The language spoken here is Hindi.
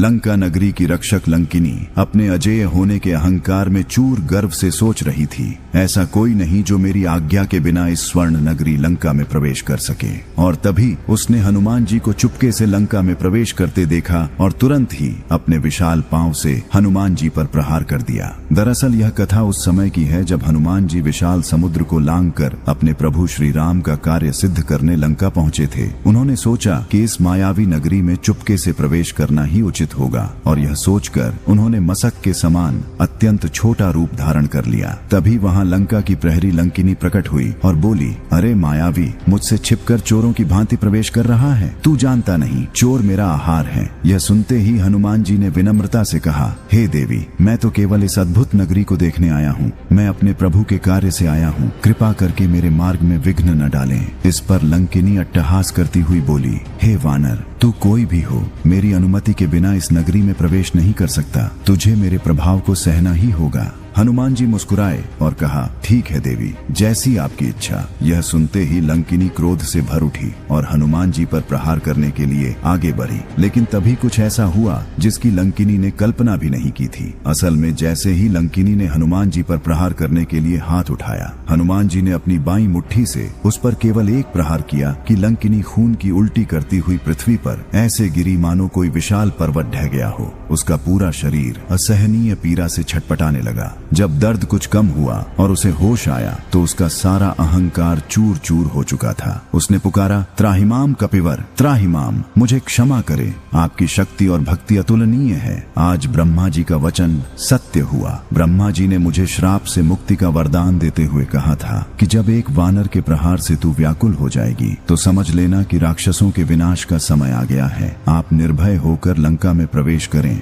लंका नगरी की रक्षक लंकिनी अपने अजेय होने के अहंकार में चूर गर्व से सोच रही थी, ऐसा कोई नहीं जो मेरी आज्ञा के बिना इस स्वर्ण नगरी लंका में प्रवेश कर सके। और तभी उसने हनुमान जी को चुपके से लंका में प्रवेश करते देखा और तुरंत ही अपने विशाल पांव से हनुमान जी पर प्रहार कर दिया। दरअसल यह कथा उस समय की है जब हनुमान जी विशाल समुद्र को लांघकर अपने प्रभु श्री राम का कार्य सिद्ध करने लंका पहुंचे थे। उन्होंने सोचा कि इस मायावी नगरी में चुपके से प्रवेश करना ही उचित होगा और यह सोचकर उन्होंने मसक के समान अत्यंत छोटा रूप धारण कर लिया। तभी वहां लंका की प्रहरी लंकिनी प्रकट हुई और बोली, अरे मायावी, मुझसे छिपकर चोरों की भांति प्रवेश कर रहा है। तू जानता नहीं, चोर मेरा आहार है। यह सुनते ही हनुमान जी ने विनम्रता से कहा, हे देवी, मैं तो केवल इस अद्भुत नगरी को देखने आया हूँ। मैं अपने प्रभु के कार्य से आया हूँ, कृपा करके मेरे मार्ग में विघ्न न डालें। इस पर लंकिनी अट्टहास करती हुई बोली, हे वानर, तू कोई भी हो, मेरी अनुमति के बिना इस नगरी में प्रवेश नहीं कर सकता। तुझे मेरे प्रभाव को सहना ही होगा। हनुमान जी मुस्कुराए और कहा, ठीक है देवी, जैसी आपकी इच्छा। यह सुनते ही लंकिनी क्रोध से भर उठी और हनुमान जी पर प्रहार करने के लिए आगे बढ़ी। लेकिन तभी कुछ ऐसा हुआ जिसकी लंकिनी ने कल्पना भी नहीं की थी। असल में जैसे ही लंकिनी ने हनुमान जी पर प्रहार करने के लिए हाथ उठाया, हनुमान जी ने अपनी बाईं मुट्ठी से उस पर केवल एक प्रहार किया कि लंकिनी खून की उल्टी करती हुई पृथ्वी पर ऐसे गिरी मानो कोई विशाल पर्वत ढह गया हो। उसका पूरा शरीर असहनीय पीड़ा से छटपटाने लगा। जब दर्द कुछ कम हुआ और उसे होश आया तो उसका सारा अहंकार चूर चूर हो चुका था। उसने पुकारा, त्राहिमाम कपिवर, त्राहिमाम, मुझे क्षमा करे, आपकी शक्ति और भक्ति अतुलनीय है। आज ब्रह्मा जी का वचन सत्य हुआ। ब्रह्मा जी ने मुझे श्राप से मुक्ति का वरदान देते हुए कहा था कि जब एक वानर के प्रहार से तू व्याकुल हो जाएगी तो समझ लेना कि राक्षसों के विनाश का समय आ गया है। आप निर्भय होकर लंका में प्रवेश करें